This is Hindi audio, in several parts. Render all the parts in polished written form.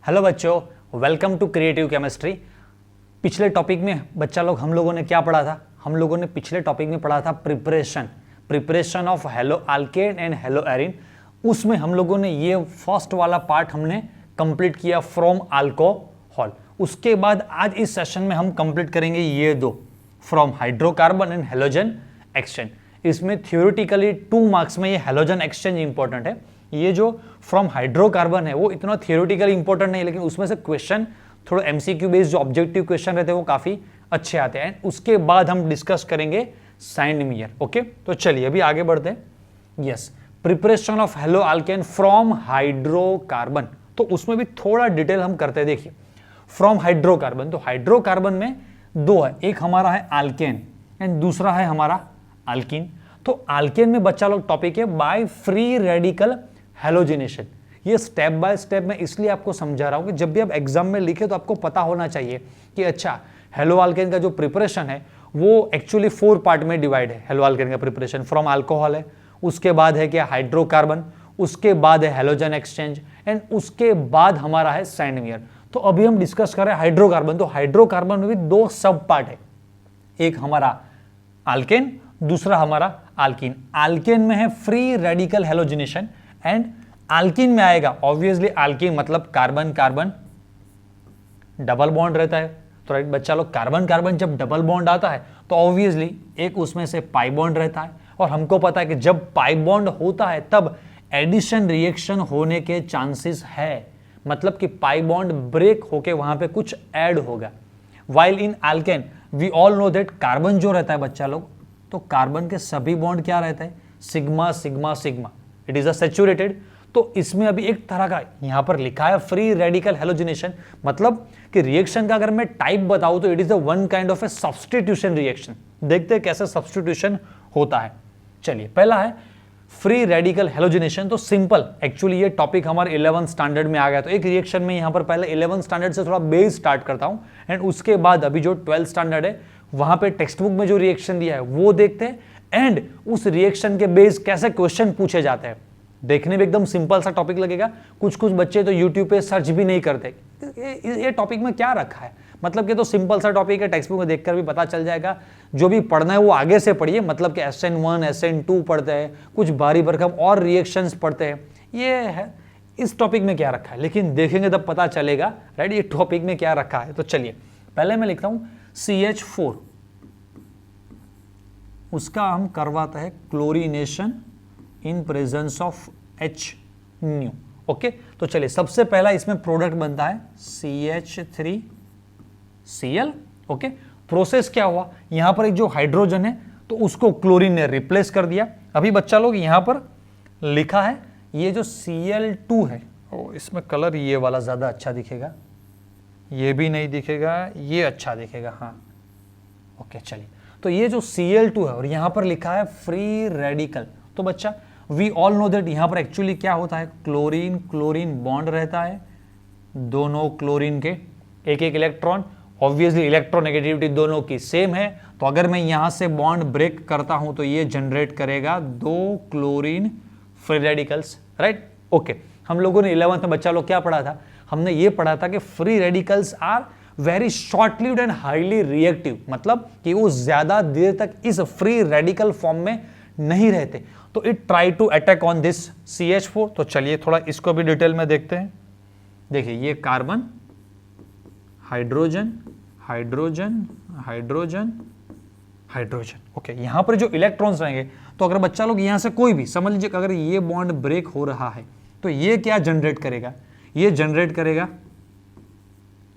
हेलो बच्चों, वेलकम टू क्रिएटिव केमिस्ट्री। पिछले टॉपिक में बच्चा लोग हम लोगों ने क्या पढ़ा था? हम लोगों ने पिछले टॉपिक में पढ़ा था preparation of hello alkane and hello Erin. उसमें हम लोगों ने ये फर्स्ट वाला पार्ट हमने कंप्लीट किया फ्रॉम अल्कोहल। उसके बाद आज इस सेशन में हम कंप्लीट करेंगे ये दो, from hydrocarbon and halogen exchange. इसमें थियोरेटिकली 2 मार्क्स में ये हेलोजन एक्सचेंज इंपॉर्टेंट है। ये जो फ्रॉम हाइड्रोकार्बन है वो इतना थियोरेटिकली इंपॉर्टेंट नहीं, लेकिन उसमें से क्वेश्चन थोड़ा एमसीक्यू बेस्ड जो ऑब्जेक्टिव क्वेश्चन रहते हैं वो काफी अच्छे आते हैं। उसके बाद हम डिस्कस करेंगे साइंडमियर। ओके, तो चलिए अभी आगे बढ़ते हैं। Yes, preparation of hello alkane from hydrocarbon, तो उसमें भी थोड़ा डिटेल हम करते हैं। देखिए, फ्रॉम हाइड्रोकार्बन, तो हाइड्रोकार्बन में दो है, एक हमारा है अल्केन एंड दूसरा है हमारा अल्कीन। तो अल्केन में बच्चा लोग टॉपिक है बाय फ्री रेडिकल हेलोजिनेशन। ये स्टेप बाय स्टेप मैं इसलिए आपको समझा रहा हूं कि जब भी आप एग्जाम में लिखे तो आपको पता होना चाहिए कि अच्छा, हेलो अल्केन का जो प्रिपरेशन है वो एक्चुअली 4 पार्ट में डिवाइड है। हेलो अल्केन का प्रिपरेशन फ्रॉम अल्कोहल है, उसके बाद है क्या हाइड्रोकार्बन, उसके बाद है हेलोजन एक्सचेंज एंड उसके बाद हमारा है साइंडमियर। तो अभी हम डिस्कस कर रहे हैं हाइड्रोकार्बन। तो हाइड्रोकार्बन में भी 2 सब पार्ट है, एक हमारा अल्केन, दूसरा हमारा अल्कीन। अल्केन में है free radical halogenation and alkyne में आएगा ऑब्वियसली अल्कीन मतलब कार्बन कार्बन डबल बॉन्ड रहता है। तो राइट बच्चा लोग, कार्बन कार्बन जब डबल बॉन्ड आता है तो ऑब्वियसली एक उसमें से पाई बॉन्ड रहता है, और हमको पता है कि जब पाई बॉन्ड होता है तब एडिशन रिएक्शन होने के चांसेस है, मतलब कि पाई बॉन्ड ब्रेक होके वहां पे कुछ ऐड होगा। While in alkane we all know that carbon जो रहता है बच्चा लोग, तो कार्बन के सभी बॉन्ड क्या रहता है? Sigma sigma sigma, it is a saturated. तो इसमें अभी एक तरह का यहां पर लिखा है फ्री रेडिकल हेलोजिनेशन, मतलब कि रिएक्शन का अगर मैं टाइप बताऊं तो it is the one kind of A substitution reaction. देखते हैं कैसे सब्स्टिट्यूशन होता है। चलिए, पहला है फ्री रेडिकल हेलोजिनेशन। तो सिंपल, एक्चुअली ये टॉपिक हमारे 11th स्टैंडर्ड में आ गया, तो एक रिएक्शन में यहां पर पहले 11th स्टैंडर्ड से थोड़ा बेस स्टार्ट करता हूं एंड उसके बाद अभी जो 12th स्टैंडर्ड है वहां पे टेक्स्ट बुक में जो रिएक्शन दिया है वो देखते हैं एंड उस रिएक्शन के बेस कैसे क्वेश्चन पूछे जाते हैं। देखने में एकदम सिंपल सा टॉपिक लगेगा, कुछ कुछ बच्चे तो यूट्यूब पे सर्च भी नहीं करते ये टॉपिक में क्या रखा है, मतलब कि तो सिंपल सा टॉपिक है, टेक्स्ट बुक में देखकर भी पता चल जाएगा। जो भी पढ़ना है वो आगे से पढ़िए, मतलब कि SN1 SN2 पढ़ते हैं, कुछ भारी भरकम और रिएक्शंस पढ़ते हैं। ये है इस टॉपिक में क्या रखा है, लेकिन देखेंगे तब पता चलेगा राइट ये टॉपिक में क्या रखा है। तो चलिए पहले मैं लिखता हूं CH4, उसका हम करवाता है chlorination in presence of HNu। Okay, तो चलिए सबसे पहला इसमें प्रोडक्ट बनता है CH3Cl। ओके, प्रोसेस क्या हुआ, यहां पर एक जो हाइड्रोजन है तो उसको क्लोरीन ने रिप्लेस कर दिया। अभी बच्चा लोग यहां पर लिखा है ये जो Cl2 है, इसमें कलर ये वाला ज्यादा अच्छा दिखेगा, ये भी नहीं दिखेगा, ये अच्छा दिखेगा। हाँ ओके, चलिए, तो ये जो Cl2 है और यहां पर लिखा है फ्री रेडिकल। तो बच्चा वी ऑल नो दैट यहां पर एक्चुअली क्या होता है, क्लोरीन क्लोरीन बॉन्ड रहता है, दोनों क्लोरीन के एक एक इलेक्ट्रॉन, ऑब्वियसली इलेक्ट्रोनेगेटिविटी दोनों की सेम है। तो अगर मैं यहां से बॉन्ड ब्रेक करता हूं तो ये जनरेट करेगा 2 chlorine free radicals, right. Okay, हम लोगों ने 11th में बच्चा लोग क्या पढ़ा था, हमने ये पढ़ा था कि free radicals are very short lived and highly reactive, मतलब कि वो ज्यादा देर तक इस फ्री रेडिकल फॉर्म में नहीं रहते। तो it try to attack on this CH4। तो चलिए थोड़ा इसको भी डिटेल में देखते हैं। देखिए, ये carbon hydrogen hydrogen hydrogen hydrogen. Okay, यहां पर जो इलेक्ट्रॉन्स रहेंगे, तो अगर बच्चा लोग यहां से कोई भी समझ लीजिए अगर ये बॉन्ड ब्रेक हो रहा है तो ये क्या जनरेट करेगा, ये जनरेट करेगा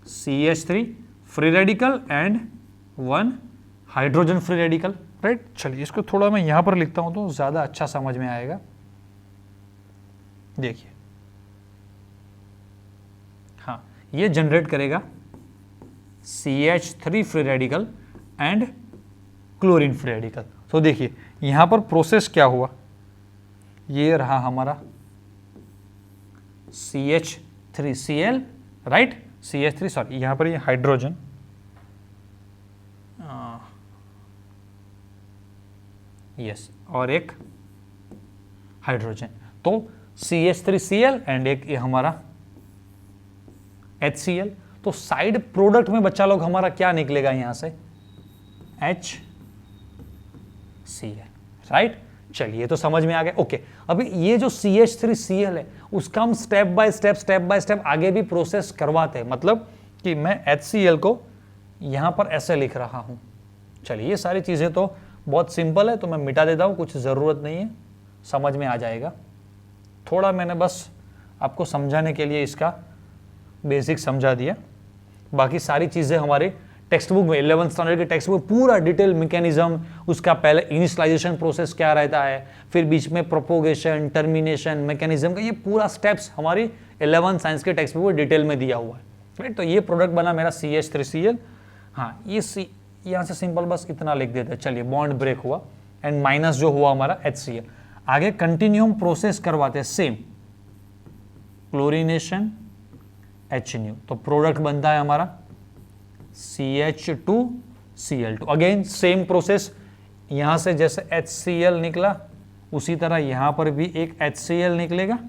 CH3 free radical and 1 hydrogen free radical, right. चलिए इसको थोड़ा मैं यहां पर लिखता हूं तो ज्यादा अच्छा समझ में आएगा। देखिए, हाँ, ये जनरेट करेगा CH3 free radical and chlorine free radical. तो देखिए यहां पर प्रोसेस क्या हुआ, ये रहा हमारा CH3Cl, राइट, CH3 सॉरी यहां पर ये हाइड्रोजन, यस, और एक हाइड्रोजन, तो CH3Cl एंड एक ये हमारा HCl, तो साइड प्रोडक्ट में बच्चा लोग हमारा क्या निकलेगा यहां से, HCl, राइट। चलिए तो समझ में आ गया। ओके, अभी ये जो CH3Cl है उसका हम स्टेप बाय स्टेप आगे भी प्रोसेस करवाते हैं, मतलब कि मैं HCl को यहां पर ऐसे लिख रहा हूं। चलिए ये सारी चीजें तो बहुत सिंपल है, तो मैं मिटा देता हूं, कुछ जरूरत नहीं है, समझ में आ जाएगा। थोड़ा मैंने बस आपको समझाने के लिए इसका बेसिक समझा दिया, बाकी सारी चीजें हमारे टेक्स्ट बुक में 11th स्टैंडर्ड के टेक्स्ट बुक पूरा डिटेल मैकेनिज्म, उसका पहले इनिशियलाइजेशन प्रोसेस क्या रहता है, फिर बीच में प्रोपोगेशन, टर्मिनेशन, मैकेनिज्म का ये पूरा स्टेप्स हमारी 11th साइंस के टेक्स्ट बुक में डिटेल में दिया हुआ है, राइट। तो ये प्रोडक्ट बना मेरा CH3Cl। हाँ, ये यहाँ से सिंपल बस इतना लिख देते हैं। चलिए बॉन्ड ब्रेक हुआ एंड माइनस जो हुआ हमारा HCl। आगे कंटिन्यूम प्रोसेस करवाते हैं, सेम क्लोरीनेशन HNu, तो प्रोडक्ट बनता है हमारा CH2Cl2। अगेन सेम प्रोसेस, यहां से जैसे HCl निकला उसी तरह यहां पर भी एक HCl निकलेगा,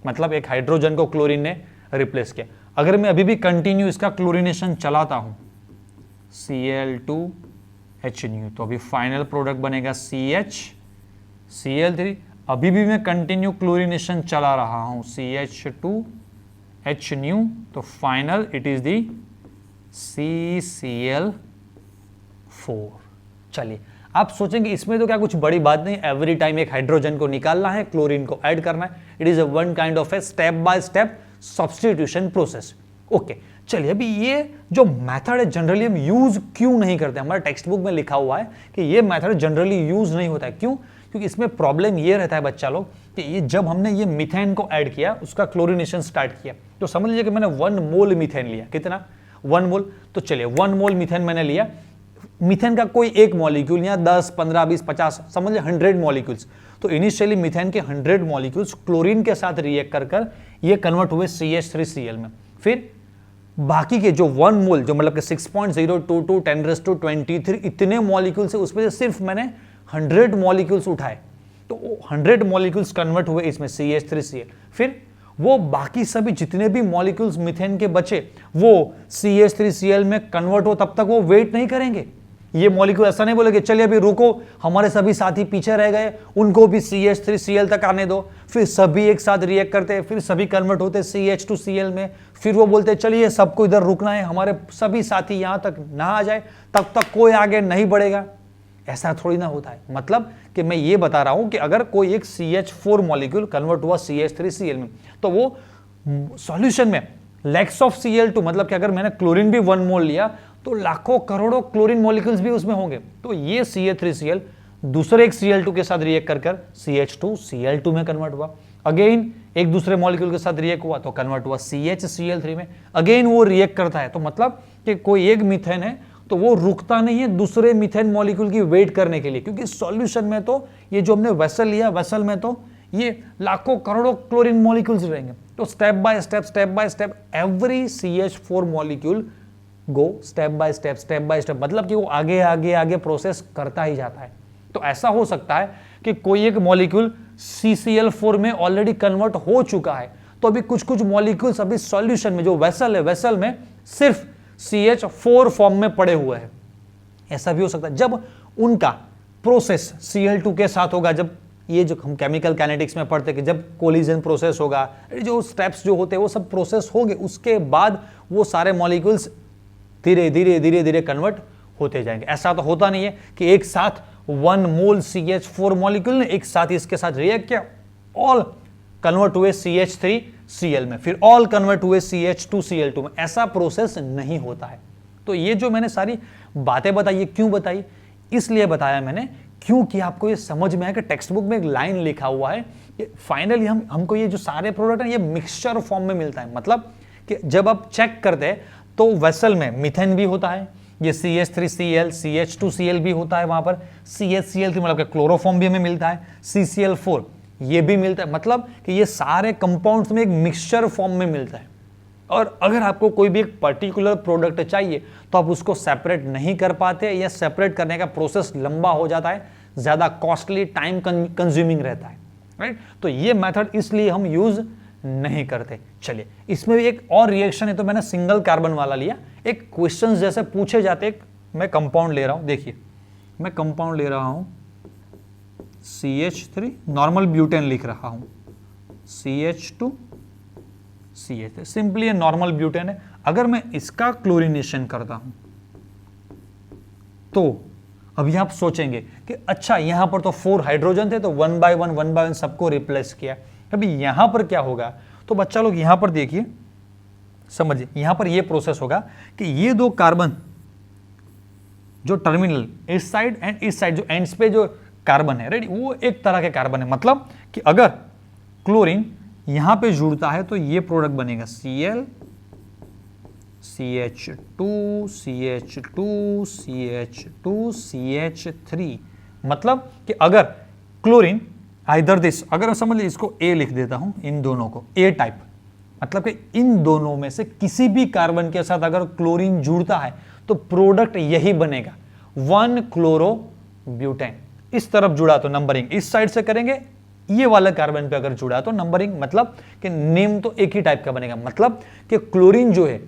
मतलब एक हाइड्रोजन को क्लोरीन ने रिप्लेस किया। अगर मैं अभी भी कंटिन्यू इसका क्लोरीनेशन चलाता हूं Cl2HNu, तो अभी फाइनल प्रोडक्ट बनेगा CHCl3। अभी भी मैं कंटिन्यू क्लोरीनेशन चला रहा हूं CH2HNu, तो final it is the CCl4। चलिए आप सोचेंगे इसमें तो क्या कुछ बड़ी बात नहीं, एवरी टाइम एक हाइड्रोजन को निकालना है, क्लोरीन को ऐड करना है। It is a one kind of a step by step substitution process. Okay, चलिए अभी ये जो मेथड है जनरली हम यूज क्यों नहीं करते, हमारे टेक्स्ट बुक में लिखा हुआ है कि ये मेथड जनरली यूज नहीं होता है। क्यों? क्योंकि इसमें प्रॉब्लम ये रहता है बच्चा लोग कि ये जब हमने ये मीथेन को ऐड किया, उसका क्लोरीनेशन स्टार्ट किया, तो समझ लीजिए कि मैंने 1 मोल मीथेन लिया। कितना? 1 मोल। तो चलिए 1 मोल मीथेन मैंने लिया, मीथेन का कोई एक मॉलिक्यूल या 10, 15, 20, 50, समझ लीजिए 100 मॉलिक्यूल्स। तो इनिशियली मीथेन के 100 मॉलिक्यूल्स क्लोरीन के साथ रिएक्ट कर ये कन्वर्ट हुए CH3Cl में। फिर बाकी के जो 1 मोल, जो मतलब कि 6.022 10⁻23 इतने मॉलिक्यूल से, उसमें से सिर्फ मैंने 100 मॉलिक्यूल्स उठाए, तो 100 मॉलिक्यूल्स कन्वर्ट हुए इसमें CH3Cl। फिर वो बाकी सभी जितने भी मॉलिक्यूल्स मीथेन के बचे वो CH3Cl में कन्वर्ट हो, तब तक वो वेट नहीं करेंगे। ये मॉलिक्यूल ऐसा नहीं बोलेंगे चलिए अभी रुको, हमारे सभी साथी पीछे रह गए, उनको भी CH3Cl तक आने दो। फिर सभी एक साथ रिएक्ट करते हैं, फिर सभी कन्वर्ट होते हैं CH2Cl में। फिर वो बोलते हैं चलिए सबको इधर रुकना है, हमारे सभी साथी यहां तक ना आ जाए तब तक कोई आगे नहीं बढ़ेगा। ऐसा थोड़ी ना होता है। मतलब कि मैं ये बता रहा हूं कि अगर कोई एक CH4 मॉलिक्यूल कन्वर्ट हुआ CH3Cl में, तो वो सॉल्यूशन में लैक्स ऑफ Cl2, मतलब कि अगर मैंने क्लोरीन भी 1 मोल लिया तो लाखों करोड़ों क्लोरीन मॉलिक्यूल्स भी उसमें होंगे। तो ये CH3Cl दूसरे एक Cl2 के साथ रिएक्ट कर CH2Cl2 में कन्वर्ट हुआ। अगेन एक दूसरे मॉलिक्यूल के साथ रिएक्ट हुआ तो कन्वर्ट हुआ CHCl3 में। अगेन वो रिएक्ट करता है, तो मतलब कि कोई एक मीथेन है तो वो रुकता नहीं है दूसरे मीथेन मॉलिक्यूल की वेट करने के लिए, क्योंकि सॉल्यूशन में तो ये जो हमने वेसल लिया, वेसल में तो ये लाखों करोड़ों क्लोरीन मॉलिक्यूल्स रहेंगे। तो step by step every CH4 molecule go step by step, मतलब कि वो आगे आगे आगे प्रोसेस करता ही जाता है। तो ऐसा हो सकता है कि कोई एक मॉलिक्यूल CCl4 में ऑलरेडी कन्वर्ट हो चुका है, तो अभी कुछ कुछ मॉलिक्यूल्स अभी सॉल्यूशन में, जो वेसल है, वेसल में सिर्फ CH4 फॉर्म में पड़े हुए हैं। ऐसा भी हो सकता है जब उनका प्रोसेस Cl2 के साथ होगा, जब ये जो हम केमिकल काइनेटिक्स में पढ़ते हैं कि जब कोलिजन प्रोसेस होगा, जो स्टेप्स जो होते हैं वो सब प्रोसेस होंगे, उसके बाद वो सारे मॉलिक्यूल्स धीरे धीरे कन्वर्ट होते जाएंगे। ऐसा तो होता नहीं है कि एक साथ 1 मोल CH4 मॉलिक्यूल ने एक साथ इसके साथ रिएक्ट किया, ऑल कन्वर्ट हुए CH3Cl में, फिर ऑल कन्वर्ट हुए CH2Cl2 में। ऐसा प्रोसेस नहीं होता है। तो ये जो मैंने सारी बातें बताई, ये क्यों बताई? इसलिए बताया मैंने क्योंकि आपको ये समझ में आए कि टेक्स्ट बुक में एक लाइन लिखा हुआ है कि फाइनली हमको ये जो सारे प्रोडक्ट हैं ये मिक्सचर फॉर्म में मिलता है। मतलब कि जब आप चेक करते हैं तो वेसल में मीथेन भी होता है, ये CH3Cl, CH2Cl भी होता है, वहां पर CHCl3 मतलब कि क्लोरोफॉर्म भी हमें मिलता है, CCl4 ये भी मिलता है। मतलब कि ये सारे कंपाउंड्स में एक मिक्सचर फॉर्म में मिलता है। और अगर आपको कोई भी एक पर्टिकुलर प्रोडक्ट चाहिए तो आप उसको सेपरेट नहीं कर पाते, या सेपरेट करने का प्रोसेस लंबा हो जाता है, ज्यादा कॉस्टली, टाइम कंज्यूमिंग रहता है, राइट। तो ये मेथड इसलिए हम यूज नहीं करते। चलिए इसमें भी एक और रिएक्शन है, तो मैंने सिंगल कार्बन वाला लिया। एक क्वेश्चन जैसे पूछे जाते, मैं कंपाउंड ले रहा हूं, देखिए मैं कंपाउंड ले रहा हूं CH3, नॉर्मल ब्यूटेन लिख रहा हूं CH2 CH3, सिंपली ये नॉर्मल ब्यूटेन है। अगर मैं इसका क्लोरीनेशन करता हूं तो अभी आप सोचेंगे कि अच्छा यहां पर तो 4 हाइड्रोजन थे, तो 1 बाय 1 सबको रिप्लेस किया। अभी यहां पर क्या होगा, तो बच्चा लोग यहां पर देखिए, समझिए यहां पर ये प्रोसेस होगा कि ये 2 कार्बन जो टर्मिनल इस साइड एंड इस साइड जो एंड्स पे जो कार्बन है, रेडी, वो एक तरह के कार्बन है। मतलब कि अगर क्लोरीन यहां पे जुड़ता है तो ये प्रोडक्ट बनेगा Cl CH2 CH2 CH2 CH3। मतलब कि अगर क्लोरीन आइदर दिस, अगर समझ लीजिए इसको A लिख देता हूं, इन दोनों को A टाइप, मतलब कि इन दोनों में से किसी भी कार्बन के साथ अगर क्लोरीन जुड़ता है तो प्रोडक्ट यही बनेगा 1 क्लोरोब्यूटेन। इस तरफ जुड़ा तो नंबरिंग इस साइड से करेंगे, ये वाला कार्बन पे अगर जुड़ा तो नंबरिंग, मतलब कि नेम तो एक ही टाइप का बनेगा। मतलब कि क्लोरीन जो है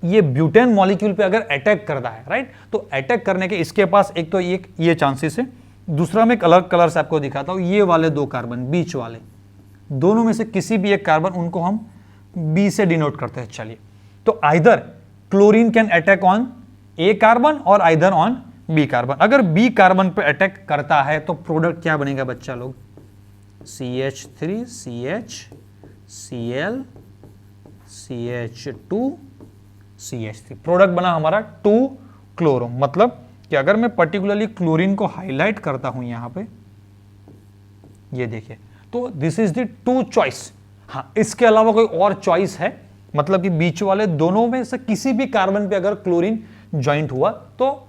ये ब्यूटेन मॉलिक्यूल पे अगर अटैक करता है, राइट, तो अटैक करने के इसके पास एक तो ये चांसेस है। दूसरा मैं अलग कलर से आपको दिखाता हूं, ये वाले 2 कार्बन बीच वाले, दोनों में से किसी भी एक कार्बन, उनको हम बी से डिनोट करते हैं। चलिए, तो either chlorine can attack on A carbon और आइदर ऑन बी कार्बन। अगर बी कार्बन पे अटैक करता है तो प्रोडक्ट क्या बनेगा बच्चा लोग, CH3 CH Cl CH2 CH3, product बना हमारा 2 क्लोरो। मतलब कि अगर मैं पर्टिकुलरली क्लोरीन को हाईलाइट करता हूं यहां पे, ये देखिए, तो दिस इज द 2 चॉइस। हाँ, इसके अलावा कोई और चॉइस है, मतलब कि बीच वाले दोनों में से किसी भी कार्बन पे अगर क्लोरीन ज्वाइंट हुआ तो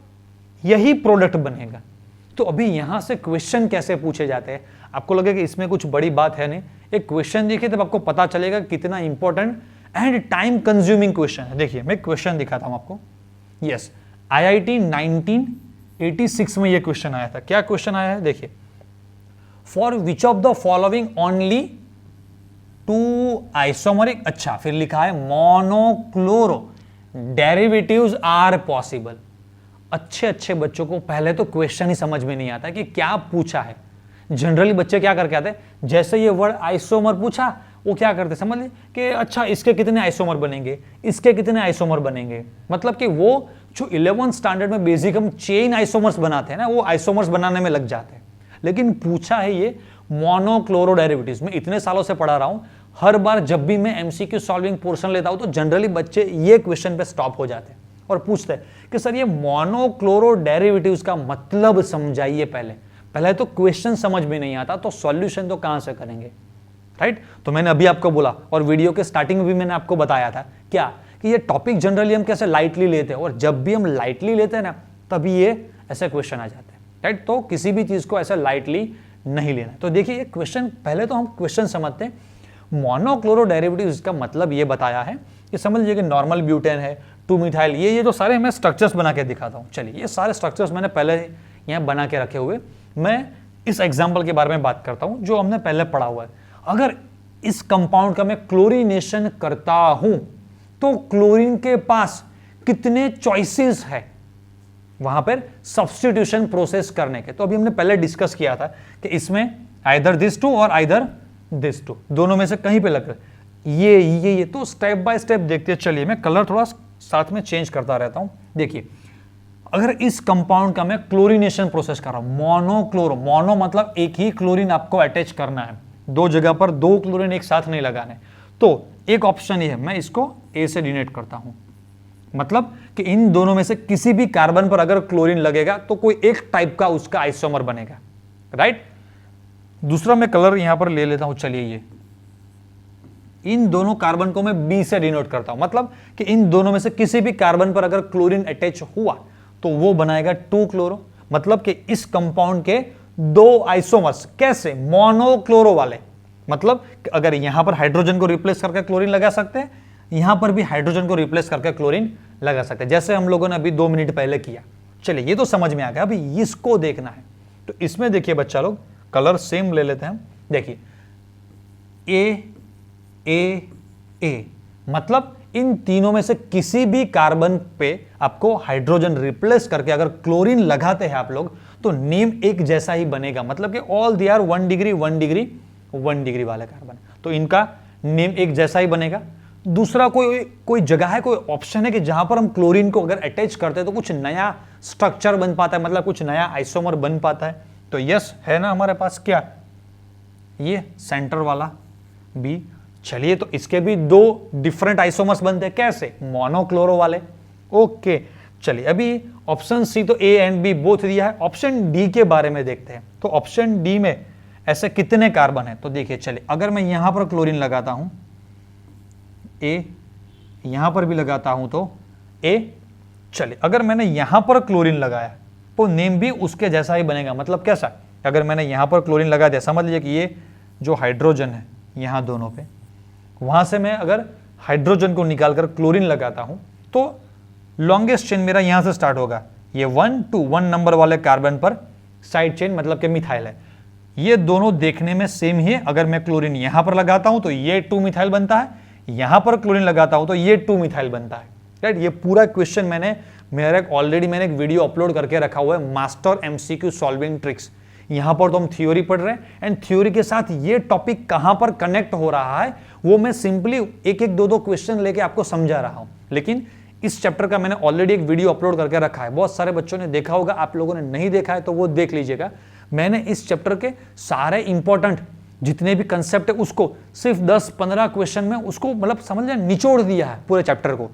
यही प्रोडक्ट बनेगा। तो अभी यहां से क्वेश्चन कैसे पूछे जाते हैं, आपको लगे कि इसमें कुछ बड़ी बात है नहीं, एक क्वेश्चन देखिए तब आपको पता चलेगा कितना important and time consuming question है। देखिए मैं क्वेश्चन दिखाता हूं आपको। यस, IIT 1986 में यह क्वेश्चन आया था। क्या क्वेश्चन आया है, देखिए, for which of the following only 2 isomeric, अच्छा फिर लिखा है मोनोक्लोरो डेरिवेटिव्स आर पॉसिबल। अच्छे बच्चों को पहले तो क्वेश्चन ही समझ में नहीं आता कि क्या पूछा है। जनरली बच्चे क्या करके आते हैं, जैसे ये वर्ड आइसोमर पूछा वो क्या करते समझ लीजिए कि अच्छा इसके कितने आइसोमर बनेंगे, इसके कितने आइसोमर बनेंगे। मतलब कि वो जो 11th स्टैंडर्ड में बेसिक हम चेन आइसोमर्स बनाते हैं ना, वो आइसोमर्स बनाने में लग जाते हैं। लेकिन पूछा है ये मोनोक्लोरो डेरिवेटिव्स। मैं इतने सालों से पढ़ा रहा हूं, हर बार जब भी मैं MCQ सॉल्विंग पोर्शन लेता हूं तो जनरली बच्चे ये क्वेश्चन पे स्टॉप हो जाते हैं और पूछते हैं कि सर ये मोनोक्लोरो डेरिवेटिव्स का मतलब समझाइए। पहले तो क्वेश्चन समझ में नहीं आता तो सॉल्यूशन तो कहां से करेंगे, राइट। तो मैंने अभी आपको बोला और वीडियो के स्टार्टिंग में भी मैंने आपको बताया था क्या, कि ये टॉपिक जनरली हम कैसे लाइटली लेते हैं, और जब भी हम लाइटली लेते हैं ना तभी ये ऐसे क्वेश्चन आ जाते हैं, राइट। तो किसी भी चीज को ऐसे लाइटली नहीं लेना। तो देखिए ये क्वेश्चन, पहले तो हम क्वेश्चन समझते हैं। मोनोक्लोरो डेरिवेटिव्स का मतलब ये बताया है कि समझ लीजिए कि नॉर्मल ब्यूटेन है, 2 मिथाइल, ये जो सारे मैं स्ट्रक्चर्स बना के दिखाता हूँ। चलिए, ये सारे स्ट्रक्चर्स मैंने पहले यहाँ बना के रखे हुए, मैं इस एग्जाम्पल के बारे में बात करता हूँ जो हमने पहले पढ़ा हुआ है। अगर इस कंपाउंड का मैं क्लोरीनेशन करता हूं तो क्लोरीन के पास कितने चॉइसेस है वहां पर सब्स्टिट्यूशन प्रोसेस करने के। तो अभी हमने पहले डिस्कस किया था कि इसमें आइदर दिस 2 और आइदर दिस 2, दोनों में से कहीं पे लग ये। तो स्टेप बाय स्टेप देखते हैं। चलिए मैं कलर थोड़ा साथ में चेंज करता रहता हूं। देखिए, अगर इस कंपाउंड का मैं क्लोरीनेशन प्रोसेस कर रहा हूं, मोनोक्लोरो, मोनो मतलब एक ही क्लोरीन आपको अटैच करना है, 2 जगह पर 2 क्लोरीन एक साथ नहीं लगाने। तो एक ऑप्शन ये है, मैं इसको A से डिनोट करता हूं, मतलब कि इन दोनों में से किसी भी कार्बन पर अगर क्लोरीन लगेगा तो कोई एक टाइप का उसका आइसोमर बनेगा, राइट। दूसरा मैं कलर यहां पर ले लेता हूं। चलिए, ये इन दोनों कार्बन को मैं B से डिनोट करता हूं, मतलब कि इन दोनों में से किसी भी कार्बन पर अगर क्लोरीन अटैच हुआ तो वो बनाएगा 2 क्लोरो। मतलब कि इस कंपाउंड के 2 आइसोमर्स, कैसे, मोनोक्लोरो वाले, मतलब अगर यहां पर हाइड्रोजन को रिप्लेस करके क्लोरीन लगा सकते हैं, यहां पर भी हाइड्रोजन को रिप्लेस करके क्लोरीन लगा सकते हैं, जैसे हम लोगों ने अभी 2 मिनट पहले किया। चलिए, ये तो समझ में आ गया। अभी इसको देखना है। तो इसमें देखिए बच्चा लोग, कलर सेम ले लेते हैं। देखिए, ए, मतलब इन तीनों में से किसी भी कार्बन पे आपको हाइड्रोजन रिप्लेस करके अगर क्लोरीन लगाते हैं आप लोग तो नेम एक जैसा ही बनेगा, मतलब कि all they are 1 degree 1 degree 1 degree वाले कार्बन, तो इनका नेम एक जैसा ही बनेगा। दूसरा कोई जगह है, कोई ऑप्शन है कि जहां पर हम क्लोरीन को अगर अटैच करते हैं तो कुछ नया स्ट्रक्चर बन पाता है, मतलब कुछ नया आइसोमर बन पाता है, तो यस है ना हमारे पास क्या, ये सेंटर वाला बी। चलिए तो इसके भी दो डिफरेंट आइसोमर्स बनते हैं, कैसे, मोनोक्लोरो वाले। ओके चलिए अभी ऑप्शन सी तो ए एंड बी बोथ दिया है, ऑप्शन डी के बारे में देखते हैं। तो ऑप्शन डी में ऐसे कितने कार्बन है, तो देखिए चलिए अगर मैं यहां पर क्लोरीन लगाता हूं ए, यहां पर भी लगाता हूं तो ए, चलिए अगर मैंने यहां पर क्लोरीन लगाया तो नेम भी उसके जैसा ही बनेगा, मतलब कैसा, अगर मैंने यहां पर क्लोरीन लगा दिया, समझ लीजिए कि ये जो हाइड्रोजन है यहां दोनों पे, वहां से मैं अगर हाइड्रोजन को निकालकर क्लोरीन लगाता हूं तो लॉन्गेस्ट चेन मेरा यहां से स्टार्ट होगा, ये 1 to 1 नंबर वाले कार्बन पर साइड चेन, मतलब कि मिथाइल है। ये दोनों देखने में सेम ही है, अगर मैं क्लोरीन यहां पर लगाता हूं तो ये 2 मिथाइल बनता है, यहां पर क्लोरीन लगाता हूं तो ये 2 मिथाइल बनता है, राइट। ये पूरा क्वेश्चन मैंने ऑलरेडी एक वीडियो अपलोड करके रखा हुआ है, मास्टर एमसीक्यू सॉल्विंग ट्रिक्स। यहां पर तो हम थ्योरी पढ़ रहे हैं एंड थ्योरी के साथ ये टॉपिक कहां पर कनेक्ट हो रहा है वो मैं सिंपली एक एक दो क्वेश्चन लेके आपको समझा रहा हूं। लेकिन इस चैप्टर का मैंने ऑलरेडी एक वीडियो अपलोड करके रखा है, बहुत सारे बच्चों ने देखा होगा, आप लोगों ने नहीं देखा है तो वो देख लीजिएगा। मैंने इस चैप्टर के सारे इंपॉर्टेंट जितने भी कंसेप्ट है उसको सिर्फ 10-15 क्वेश्चन में उसको मतलब समझ लें निचोड़ दिया है पूरे चैप्टर को।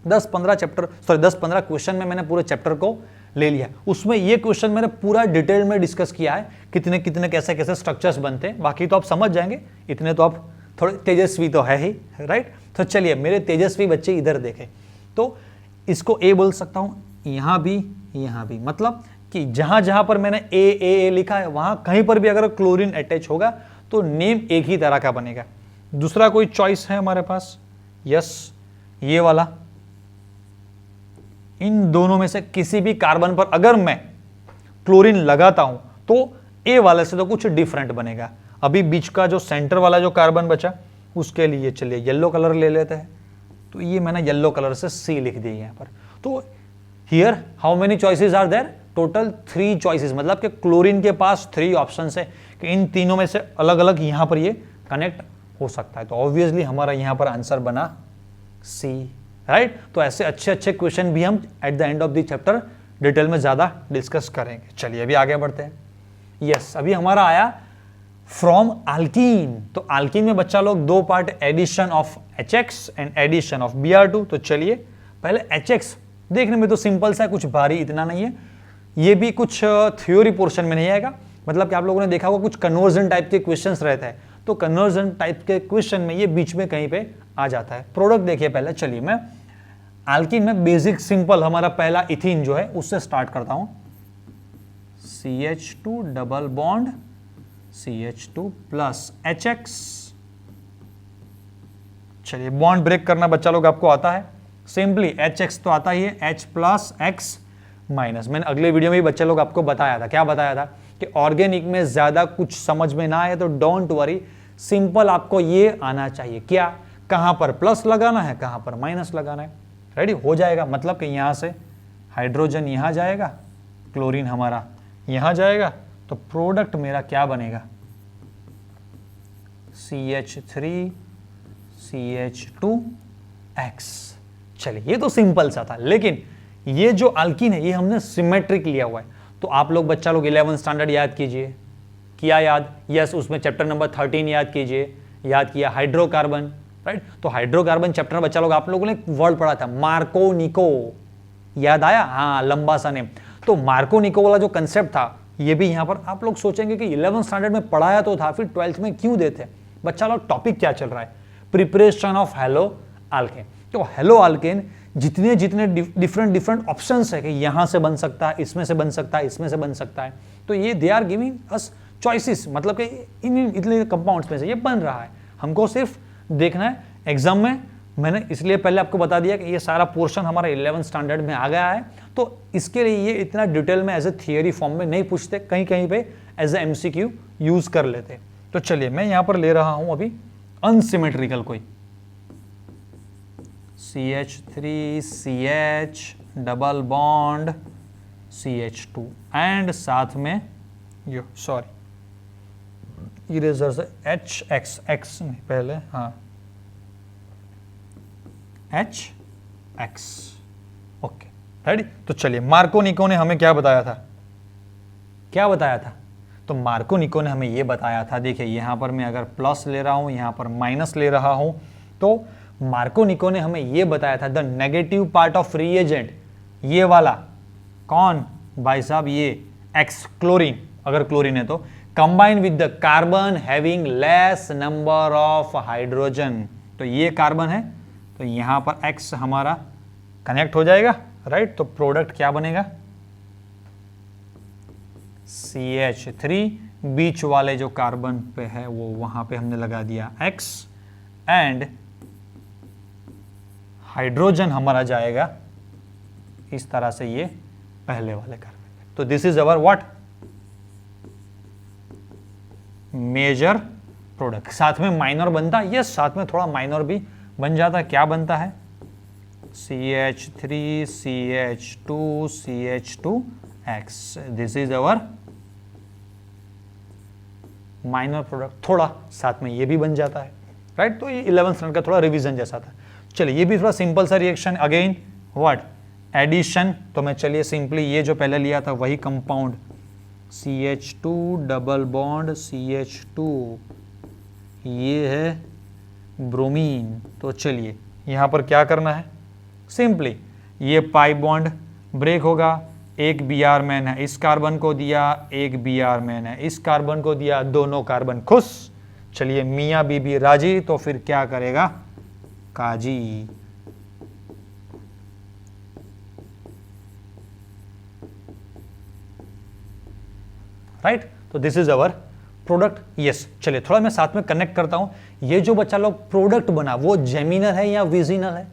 10-15 क्वेश्चन में मैंने पूरे चैप्टर को ले लिया। उसमें ये क्वेश्चन मैंने पूरा डिटेल में डिस्कस किया है, कितने कितने कैसे कैसे स्ट्रक्चर्स बनते हैं, बाकी तो आप समझ जाएंगे, इतने तो आप थोड़े तेजस्वी तो है ही, राइट। तो चलिए मेरे तेजस्वी बच्चे इधर देखें, तो इसको ए बोल सकता हूं, यहां भी, मतलब कि जहां जहां पर मैंने ए लिखा है वहां कहीं पर भी अगर क्लोरीन अटैच होगा तो नेम एक ही तरह का बनेगा। दूसरा कोई चॉइस है हमारे पास, यस ये वाला, इन दोनों में से किसी भी कार्बन पर अगर मैं क्लोरीन लगाता हूं तो ए वाले से तो कुछ डिफरेंट बनेगा। अभी बीच का जो सेंटर वाला जो कार्बन बचा उसके लिए चलिए येलो कलर ले लेते हैं, तो ये मैंने येलो कलर से सी लिख दी यहां पर। तो here how many choices are there, total 3 choices, मतलब कि क्लोरीन के पास 3 ऑप्शन है कि इन तीनों में से अलग अलग यहां पर ये कनेक्ट हो सकता है। तो ऑब्वियसली हमारा यहां पर आंसर बना सी, राइट। तो ऐसे अच्छे अच्छे क्वेश्चन भी हम at the end of the chapter detail में ज्यादा डिस्कस करेंगे। चलिए अभी आगे बढ़ते हैं। यस अभी हमारा आया फ्रॉम अल्कीन। तो अल्कीन में बच्चा लोग 2 part, addition of HX and addition of Br2। तो चलिए पहले HX देखने में तो सिंपल सा है, कुछ भारी इतना नहीं है, ये भी कुछ थ्योरी पोर्शन में नहीं आएगा, मतलब कि आप लोगों ने देखा होगा कुछ कन्वर्जन टाइप के क्वेश्चंस रहते हैं, तो कन्वर्जन टाइप के क्वेश्चन में ये बीच में कहीं पे आ जाता है। प्रोडक्ट देखिए पहले, चलिए मैं अल्कीन में बेसिक सिंपल हमारा पहला इथीन जो है उससे स्टार्ट करता हूं, CH2 double bond CH2 plus HX। चलिए बॉन्ड ब्रेक करना बच्चा लोग आपको आता है, सिंपली HX तो आता ही है, H प्लस X माइनस। मैंने अगले वीडियो में भी बच्चे लोग आपको बताया था, क्या बताया था कि ऑर्गेनिक में ज्यादा कुछ समझ में ना आए तो डोंट वरी, सिंपल आपको ये आना चाहिए, क्या, कहां पर प्लस लगाना है कहां पर माइनस लगाना है, रेडी हो जाएगा। मतलब कि यहां से हाइड्रोजन यहां जाएगा, क्लोरीन हमारा यहां जाएगा, तो प्रोडक्ट मेरा क्या बनेगा, CH3 CH2X। चलिए ये तो सिंपल सा था, लेकिन ये जो अल्कीन है ये हमने सिमेट्रिक लिया हुआ है। तो आप लोग बच्चा लोग 11th स्टैंडर्ड याद कीजिए, किया याद, यस उसमें चैप्टर नंबर 13 याद कीजिए, याद किया हाइड्रोकार्बन, राइट। तो हाइड्रोकार्बन चैप्टर में बच्चा लोग आप लोगों ने एक वर्ड पढ़ा था मार्कोनिको, याद आया, हाँ लंबा सा नेम। तो मार्कोनिको वाला जो कंसेप्ट था ये भी यहां पर आप लोग सोचेंगे कि 11th स्टैंडर्ड में पढ़ाया तो था, फिर 12th में क्यों देते। बच्चा लोग टॉपिक क्या चल रहा है, प्रिपरेशन ऑफ हेलो अल्केन। तो हेलो अल्केन जितने जितने डिफरेंट ऑप्शंस है कि यहां से बन सकता है, इसमें से बन सकता है, इसमें से बन सकता है, तो ये they are giving us choices, मतलब कि इन इतने कंपाउंड्स में से ये बन रहा है, हमको सिर्फ देखना है। एग्जाम में मैंने इसलिए पहले आपको बता दिया कि ये सारा पोर्शन हमारा 11th स्टैंडर्ड में आ गया है, तो इसके लिए ये इतना डिटेल में एज ए थियरी फॉर्म में नहीं पूछते, कहीं कहीं पे एज ए MCQ यूज कर लेते। तो चलिए मैं यहां पर ले रहा हूं अभी अनसिमेट्रिकल कोई, CH3CH double bond CH2 and साथ में यो सॉरी इरेजर से HX नहीं पहले, हाँ HX। Okay ready. तो चलिए मार्को-निको ने हमें क्या बताया था, तो मार्को-निको ने हमें ये बताया था, देखिए यहां पर मैं अगर प्लस ले रहा हूं, यहां पर माइनस ले रहा हूं, तो मार्को-निको ने हमें ये बताया था the negative part of reagent, ये वाला कौन भाई साहब, ये एक्स क्लोरीन, अगर क्लोरीन है तो combine with the carbon having less number of hydrogen, तो ये कार्बन है तो यहां पर एक्स हमारा कनेक्ट हो जाएगा, राइट। तो प्रोडक्ट क्या बनेगा, CH3, बीच वाले जो कार्बन पे है वो वहां पे हमने लगा दिया X, एंड हाइड्रोजन हमारा जाएगा इस तरह से ये पहले वाले कार्बन। तो this is our what, major product. साथ में माइनर बनता है, यस साथ में थोड़ा माइनर भी बन जाता है, क्या बनता है, CH3 CH2 CH2X, this is our minor product. थोड़ा साथ में ये भी बन जाता है, राइट। तो ये 11th स्टैंडर्ड का थोड़ा रिवीजन जैसा था। चलिए ये भी थोड़ा सिंपल सा रिएक्शन, अगेन व्हाट, एडिशन। तो मैं चलिए सिंपली ये जो पहले लिया था वही compound, CH2 double bond CH2, ये है ब्रोमीन। तो चलिए यहां पर क्या करना है, सिंपली ये पाई बॉन्ड ब्रेक होगा, एक Br मैन है इस कार्बन को दिया, एक Br मैन है इस कार्बन को दिया, दोनों कार्बन खुश। चलिए मियां बीबी राजी, तो फिर क्या करेगा, काजी। राइट, तो this is our product. Yes, चलिए थोड़ा मैं साथ में कनेक्ट करता हूं, ये जो बच्चा लोग प्रोडक्ट बना वो जेमिनल है या विजिनल है,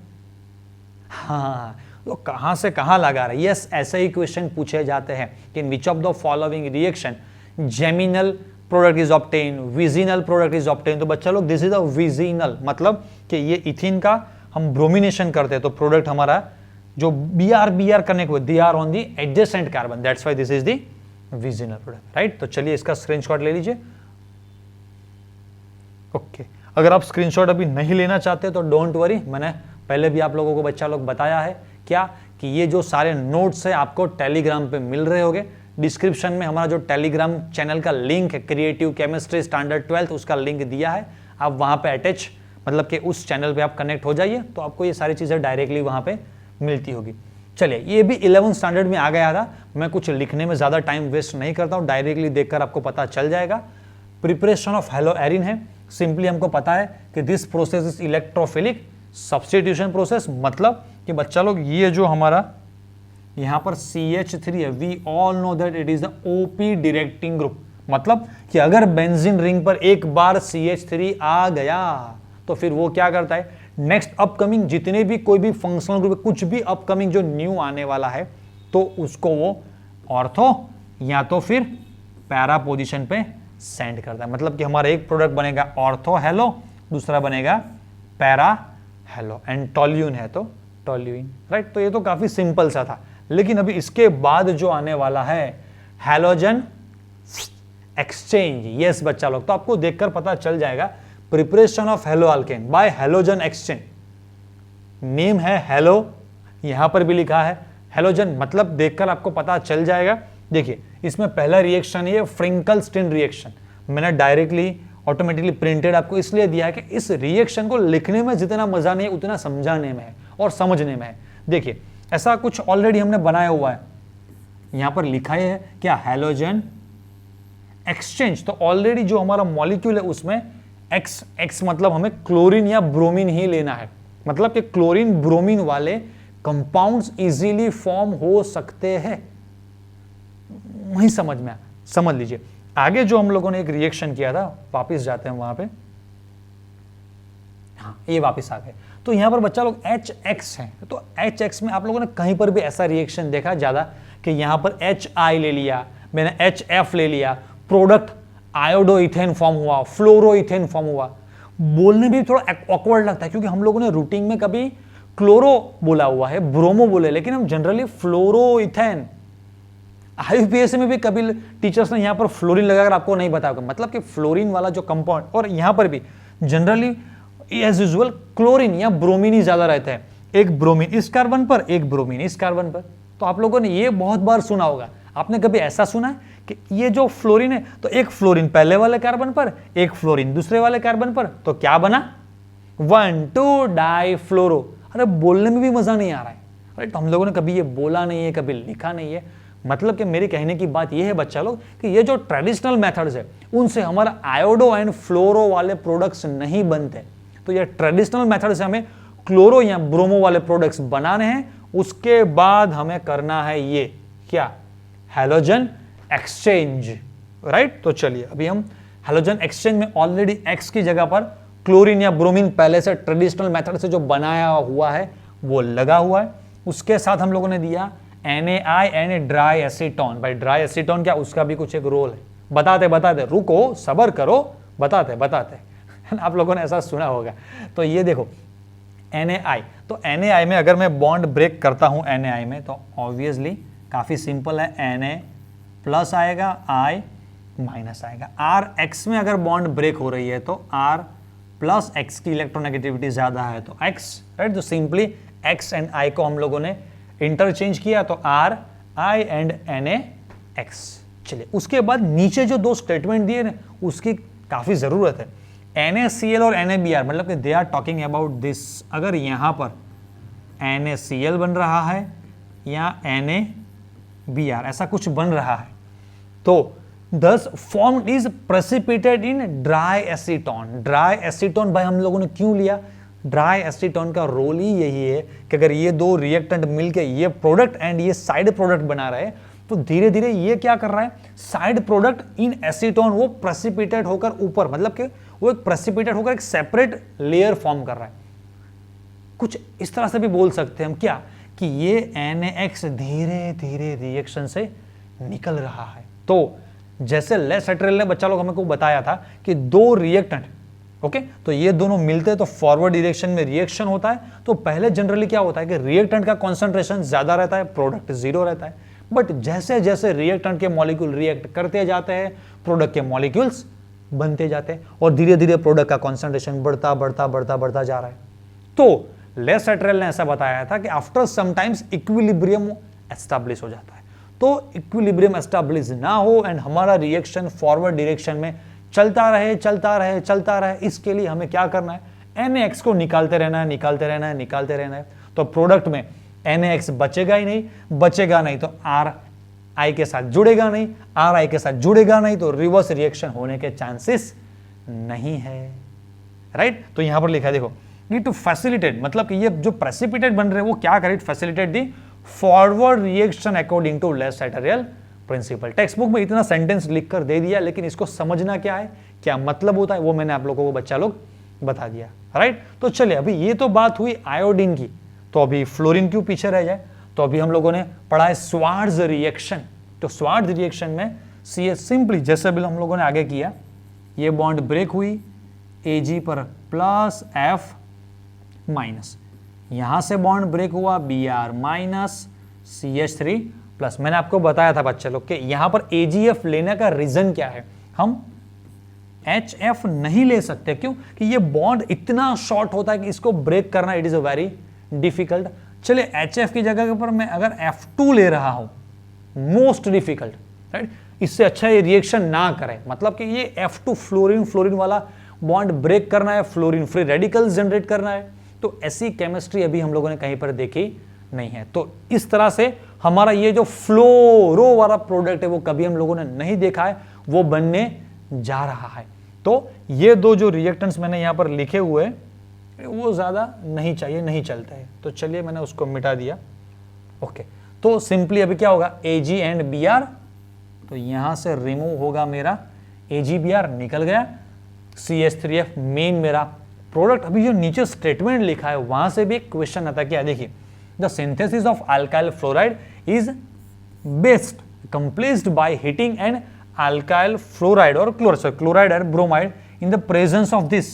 हाँ तो कहां से कहां लगा रहा है, यस ऐसे ही क्वेश्चन पूछे जाते हैं कि in which of the following reaction geminal product is obtain, vicinal product is obtain. तो बच्चा लोग दिस इज अ विजिनल, मतलब कि ये इथिन का हम ब्रोमिनेशन करते हैं तो प्रोडक्ट हमारा जो Br कनेक्ट हुए, they are on the adjacent carbon, that's why this is the vicinal product, right. तो चलिए इसका स्क्रीनशॉट ले लीजिए। ओके, अगर आप स्क्रीनशॉट अभी नहीं लेना चाहते तो डोंट वरी, मैंने पहले भी आप लोगों को बच्चा लोग बताया है क्या कि ये जो सारे नोट्स है आपको टेलीग्राम पे मिल रहे होंगे। डिस्क्रिप्शन में हमारा जो टेलीग्राम चैनल का लिंक है, क्रिएटिव केमिस्ट्री स्टैंडर्ड 12th, उसका लिंक दिया है, आप वहां पे अटैच, मतलब कि उस चैनल पे आप कनेक्ट हो जाइए तो आपको ये सारी चीजें डायरेक्टली वहां पे मिलती होगी। चलिए ये भी 11th स्टैंडर्ड में आ गया था, मैं कुछ लिखने में ज्यादा टाइम वेस्ट नहीं करता हूँ, डायरेक्टली देखकर आपको पता चल जाएगा। प्रिपरेशन ऑफ हेलोएरिन है, सिंपली हमको पता है कि this process is electrophilic substitution process, मतलब कि बच्चा लोग ये जो हमारा यहां पर CH3 है, we all know that it is the OP directing group, मतलब कि अगर बेंजीन रिंग पर एक बार CH3 आ गया तो फिर वो क्या करता है, नेक्स्ट अपकमिंग जितने भी कोई भी फंक्शनल ग्रुप, कुछ भी अपकमिंग जो न्यू आने वाला है तो उसको वो ऑर्थो या तो फिर पैरा पोजीशन पे सेंड करता है। मतलब कि हमारा एक प्रोडक्ट बनेगा ऑर्थो हेलो, दूसरा बनेगा पैरा हेलो, एंड टोल्यूइन है तो टोल्यूइन, राइट। तो ये तो काफी सिंपल सा था, लेकिन अभी इसके बाद जो आने वाला है हैलोजन एक्सचेंज, यस बच्चा लोग, तो आपको देखकर पता चल जाएगा preparation of hello alkane bye halogen exchange, name है हेलो, यहां पर भी लिखा है हैलोजन, मतलब देखकर आपको पता चल जाएगा। देखिए इसमें पहला रिएक्शन ये फ्रिंकल-स्टीन रिएक्शन, मैंने डायरेक्टली ऑटोमेटिकली प्रिंटेड आपको इसलिए दिया है कि इस रिएक्शन को लिखने में जितना मजा नहीं है उतना समझाने में है और समझने में है। देखिए ऐसा कुछ ऑलरेडी हमने बनाया हुआ है, यहां पर लिखा है क्या, हैलोजन एक्सचेंज। तो ऑलरेडी जो हमारा मॉलिक्यूल है उसमें एक्स मतलब हमें क्लोरीन या ब्रोमीन ही लेना है, मतलब कि क्लोरीन ब्रोमीन वाले कंपाउंड्स इजीली फॉर्म हो सकते हैं, वही समझ में समझ लीजिए। आगे जो हम लोगों ने एक रिएक्शन किया था, वापस जाते हैं वहां पे, हाँ ये वापस आ गए। तो यहां पर बच्चा लोग HX है, तो HX में आप लोगों ने कहीं पर भी ऐसा रिएक्शन देखा ज्यादा कि यहां पर HI ले लिया, मैंने HF ले लिया, प्रोडक्ट आयोडो इथेन फॉर्म हुआ, फ्लोरो इथेन फॉर्म हुआ। बोलने में भी थोड़ा ऑकवर्ड लगता है, क्योंकि हम लोगों ने रूटीन में कभी क्लोरो बोला हुआ है, ब्रोमो बोले, लेकिन हम जनरली फ्लोरोइथेन, आईयूपीएससी में भी कभी टीचर्स ने यहाँ पर फ्लोरीन लगाकर आपको नहीं बताया, मतलब कि फ्लोरीन वाला जो कंपाउंड, और यहाँ पर भी जनरली एज यूजुअल क्लोरीन या ब्रोमीन ही ज्यादा रहता है, एक ब्रोमीन इस कार्बन पर, एक ब्रोमीन इस कार्बन पर। तो आप लोगों ने ये बहुत बार सुना होगा, आपने कभी ऐसा सुना है कि ये जो फ्लोरीन है, तो एक फ्लोरीन पहले वाले कार्बन पर, एक फ्लोरीन दूसरे वाले कार्बन पर, तो क्या बना, 1,2 डाइफ्लोरो। अरे बोलने में भी मजा नहीं आ रहा है, राइट। तो हम लोगों ने कभी ये बोला नहीं है, कभी लिखा नहीं है। मतलब कि मेरी कहने की बात यह है बच्चा लोग कि ये जो ट्रेडिशनल मेथड्स है उनसे हमारा आयोडो एंड फ्लोरो वाले प्रोडक्ट्स नहीं बनते। तो ये ट्रेडिशनल मेथड से हमें क्लोरो या ब्रोमो वाले प्रोडक्ट्स बनाने हैं, उसके बाद हमें करना है ये क्या, हैलोजन एक्सचेंज, राइट। तो चलिए अभी हम हैलोजन एक्सचेंज में ऑलरेडी एक्स की जगह पर क्लोरीन या ब्रोमीन पहले से ट्रेडिशनल मेथड से जो बनाया हुआ है वो लगा हुआ है। उसके साथ हम लोगों ने दिया NaI एंड ड्राई एसीटोन। भाई ड्राई एसीटोन क्या, उसका भी कुछ एक रोल है, बताते रुको सबर करो, बताते आप लोगों ने ऐसा सुना होगा। तो ये देखो NaI, तो NaI में अगर मैं बॉन्ड ब्रेक करता हूं NaI में, तो ऑब्वियसली काफी सिंपल है, Na प्लस आएगा, I माइनस आएगा। RX में अगर बॉन्ड ब्रेक हो रही है तो R प्लस X की इलेक्ट्रोनेगेटिविटी ज्यादा है तो X, राइट। तो सिंपली X एंड I को हम लोगों ने इंटरचेंज किया, तो R I एंड NaX। चलिए उसके बाद नीचे जो दो स्टेटमेंट दिए ना उसकी काफी जरूरत है, NaCl और NaBr, मतलब कि they are talking about this. अगर यहां पर NaCl बन रहा है या NaBr ऐसा कुछ बन रहा है, तो thus formed is precipitated in dry acetone। Dry acetone भाई हम लोगों ने क्यों लिया, ड्राई एसीटोन का रोल ही यही है कि अगर ये दो रिएक्टेंट मिलके ये प्रोडक्ट एंड ये साइड प्रोडक्ट बना रहे हैं, तो धीरे धीरे ये क्या कर रहा है, साइड प्रोडक्ट इन एसीटोन वो प्रेसिपिटेट होकर ऊपर, मतलब कि वो एक प्रेसिपिटेट होकर एक सेपरेट लेयर फॉर्म कर रहा है। कुछ इस तरह से भी बोल सकते हैं हम क्या, कि ये NaX धीरे धीरे रिएक्शन से निकल रहा है। तो जैसे लेस एट्रेल ने बच्चा लोग हमें को बताया था कि दो रिएक्टेंट, ओके, तो ये दोनों मिलते हैं तो फॉरवर्ड डायरेक्शन में रिएक्शन होता है। तो पहले जनरली क्या होता है कि रिएक्टेंट का कॉन्सेंट्रेशन ज्यादा रहता है, प्रोडक्ट जीरो रहता है। बट जैसे जैसे रिएक्टेंट के मॉलिक्यूल रिएक्ट करते जाते हैं, प्रोडक्ट के मॉलिक्यूल्स बनते जाते हैं और धीरे धीरे प्रोडक्ट का कॉन्सेंट्रेशन बढ़ता जा रहा है। तो लेस एट्रेल ने ऐसा बताया था कि आफ्टर समटाइम्स इक्विलिब्रियम एस्टैब्लिश हो जाता है। तो इक्विलिब्रियम एस्टैब्लिश ना हो एंड हमारा रिएक्शन फॉरवर्ड डायरेक्शन में चलता रहे, इसके लिए हमें क्या करना है, NaX को निकालते रहना है। तो प्रोडक्ट में NaX बचेगा नहीं तो RI के साथ जुड़ेगा नहीं, RI के साथ जुड़ेगा नहीं तो रिवर्स रिएक्शन होने के चांसेस नहीं है, राइट। तो यहां पर लिखा है देखो, ये टू फैसिलिटेट, मतलब कि ये जो प्रेसिपिटेट बन रहे हैं वो क्या करे, facilitate the forward reaction according to Le Chatelier principle. Textbook में इतना सेंटेंस लिखकर दे दिया, लेकिन इसको समझना क्या है, क्या मतलब होता है, वो मैंने आप लोगों को बच्चा लोग बता दिया, राइट। तो चलिए अभी ये तो बात हुई आयोडीन की, तो अभी फ्लोरीन क्यों पीछे रह जाए। तो अभी हम लोगों ने पढ़ा है स्वार्ट्ज रिएक्शन। तो स्वार्ट्ज रिएक्शन में सी सिंपली जैसे भी हम लोगों ने आगे किया, ये बॉन्ड ब्रेक हुई Ag पर प्लस F माइनस, यहां से बॉन्ड ब्रेक हुआ Br माइनस CH3 प्लस। मैंने आपको बताया था बच्चे लोग कि यहां पर AgF लेने का रीजन क्या है, हम HF नहीं ले सकते, क्यों कि ये बॉन्ड इतना शॉर्ट होता है कि इसको ब्रेक करना it is a very difficult. चलिए HF की जगह पर मैं अगर F2 ले रहा हूं, मोस्ट डिफिकल्ट, राइट। इससे अच्छा ये रिएक्शन ना करे, मतलब कि ये F2 फ्लोरीन वाला बॉन्ड ब्रेक करना है, फ्लोरीन फ्री रेडिकल्स जनरेट करना है। तो ऐसी केमिस्ट्री अभी हम लोगों ने कहीं पर देखी नहीं है। तो इस तरह से हमारा ये जो फ्लोरो वाला प्रोडक्ट है वो कभी हम लोगों ने नहीं देखा है, वो बनने जा रहा है। तो ये दो जो रिएक्टेंट्स मैंने यहां पर लिखे हुए वो ज्यादा नहीं चाहिए, नहीं चलते हैं, तो चलिए मैंने उसको मिटा दिया, ओके। तो सिंपली अभी क्या होगा, Ag एंड Br, तो यहां से रिमूव होगा मेरा AgBr, निकल गया CH3F मेन मेरा प्रोडक्ट। अभी जो नीचे स्टेटमेंट लिखा है वहां से भी एक क्वेश्चन आता है, क्या देखिए, the synthesis of alkyl fluoride is best accomplished by heating an alkyl fluoride or chloride and bromide in the presence of this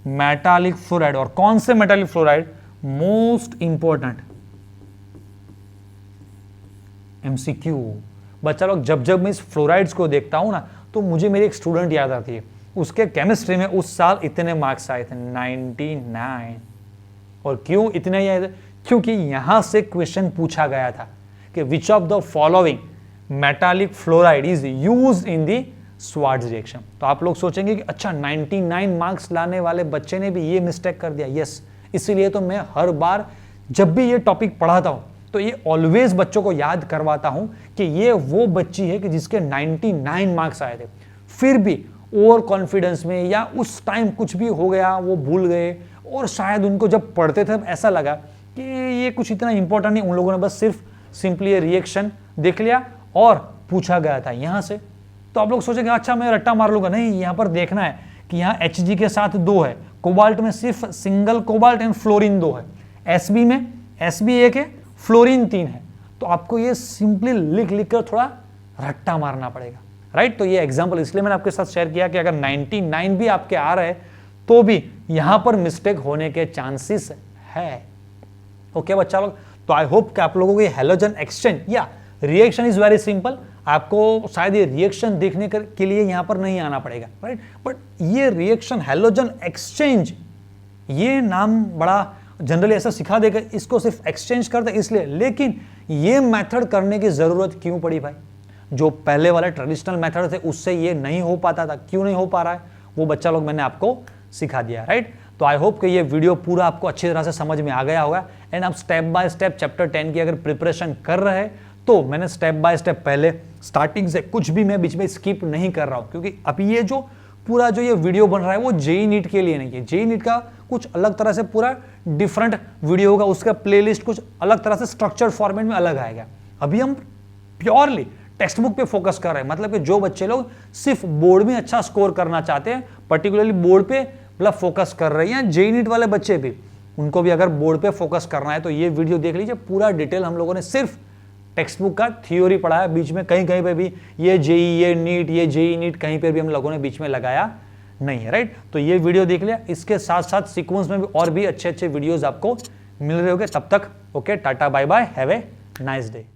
metallic fluoride. और कौन से metallic fluoride? Most important MCQ. बच्चा लोग, जब जब मैं इस फ्लोराइड्स को देखता हूं ना, तो मुझे मेरी एक स्टूडेंट याद आती है। उसके केमिस्ट्री में उस साल इतने मार्क्स आए थे, 99। और क्यों इतने ही आए थे? क्योंकि यहां से क्वेश्चन पूछा गया था कि विच of the following metallic fluoride is used in the Swarts reaction. तो आप लोग सोचेंगे कि अच्छा 99 मार्क्स लाने वाले बच्चे ने भी ये मिस्टेक कर दिया। यस, इसीलिए तो मैं हर बार जब भी ये टॉपिक पढ़ाता हूं तो ये ऑलवेज बच्चों को याद करवाता हूं कि ये वो बच्ची है कि जिसके 99 मार्क्स आए थे, फिर भी ओवर कॉन्फिडेंस में या उस टाइम कुछ भी हो गया, वो भूल गए, और शायद उनको जब पढ़ते थे ऐसा लगा कि ये कुछ इतना इंपॉर्टेंट नहीं। उन लोगों ने बस सिर्फ सिंपली रिएक्शन देख लिया और पूछा गया था यहां से। तो आप लोग सोचेंगे अच्छा मैं रट्टा मार लूंगा। नहीं, यहां पर देखना है कि यहाँ Hg के साथ 2 है, कोबाल्ट में सिर्फ सिंगल कोबाल्ट एंड फ्लोरीन 2 है, Sb में Sb 1 है, फ्लोरीन 3 है। तो आपको ये सिंपली लिख लिख कर थोड़ा रट्टा मारना पड़ेगा, राइट। तो ये एग्जांपल इसलिए मैंने आपके साथ शेयर किया कि अगर 99 भी आपके आ रहे तो भी यहां पर मिस्टेक होने के चांसेस है। ओके बच्चा लोग, तो आई होप कि आप लोगों को ये हैलोजन एक्सचेंज या रिएक्शन इज वेरी सिंपल। आपको शायद ये रिएक्शन देखने के लिए यहां पर नहीं आना पड़ेगा, राइट। बट ये रिएक्शन हैलोजन एक्सचेंज, ये नाम बड़ा जनरली ऐसा सिखा देगा, इसको सिर्फ एक्सचेंज करते इसलिए। लेकिन ये मेथड करने की जरूरत क्यों पड़ी भाई? जो पहले वाले ट्रेडिशनल मेथड थे उससे ये नहीं हो पाता था। क्यों नहीं हो पा रहा है वो बच्चा लोग मैंने आपको सिखा दिया, राइट। तो आई होप कि ये वीडियो पूरा आपको अच्छी तरह से समझ में आ गया होगा। एंड आप स्टेप बाय स्टेप चैप्टर 10 की अगर प्रिपरेशन कर रहे हैं तो मैंने स्टेप बाय स्टेप पहले स्टार्टिंग से कुछ भी मैं बीच में स्किप नहीं कर रहा हूं, क्योंकि अभी ये जो पूरा जो ये वीडियो बन रहा है वो जेईई नीट के लिए नहीं है। जेईई नीट का कुछ अलग तरह से पूरा डिफरेंट वीडियो होगा, उसका प्लेलिस्ट कुछ अलग तरह से स्ट्रक्चर्ड फॉर्मेट में अलग आएगा। अभी हम प्योरली टेक्स्ट बुक पे फोकस कर रहे हैं, मतलब कि जो बच्चे लोग सिर्फ बोर्ड में अच्छा स्कोर करना चाहते हैं, पर्टिकुलरली बोर्ड पे मतलब फोकस कर रहे हैं, जेईई नीट वाले बच्चे भी, उनको भी अगर बोर्ड पे फोकस करना है तो ये वीडियो देख लीजिए। पूरा डिटेल हम लोगों ने सिर्फ टेक्स्ट बुक का थ्योरी पढ़ा है, बीच में कहीं कहीं पे भी ये जेईई, ये नीट, ये जेईई नीट कहीं पर भी हम लोगों ने बीच में लगाया नहीं है, राइट। तो ये वीडियो देख लिया, इसके साथ साथ सीक्वेंस में भी और भी अच्छे अच्छे वीडियोस आपको मिल रहे होंगे। तब तक okay, tata bye bye, have a nice day.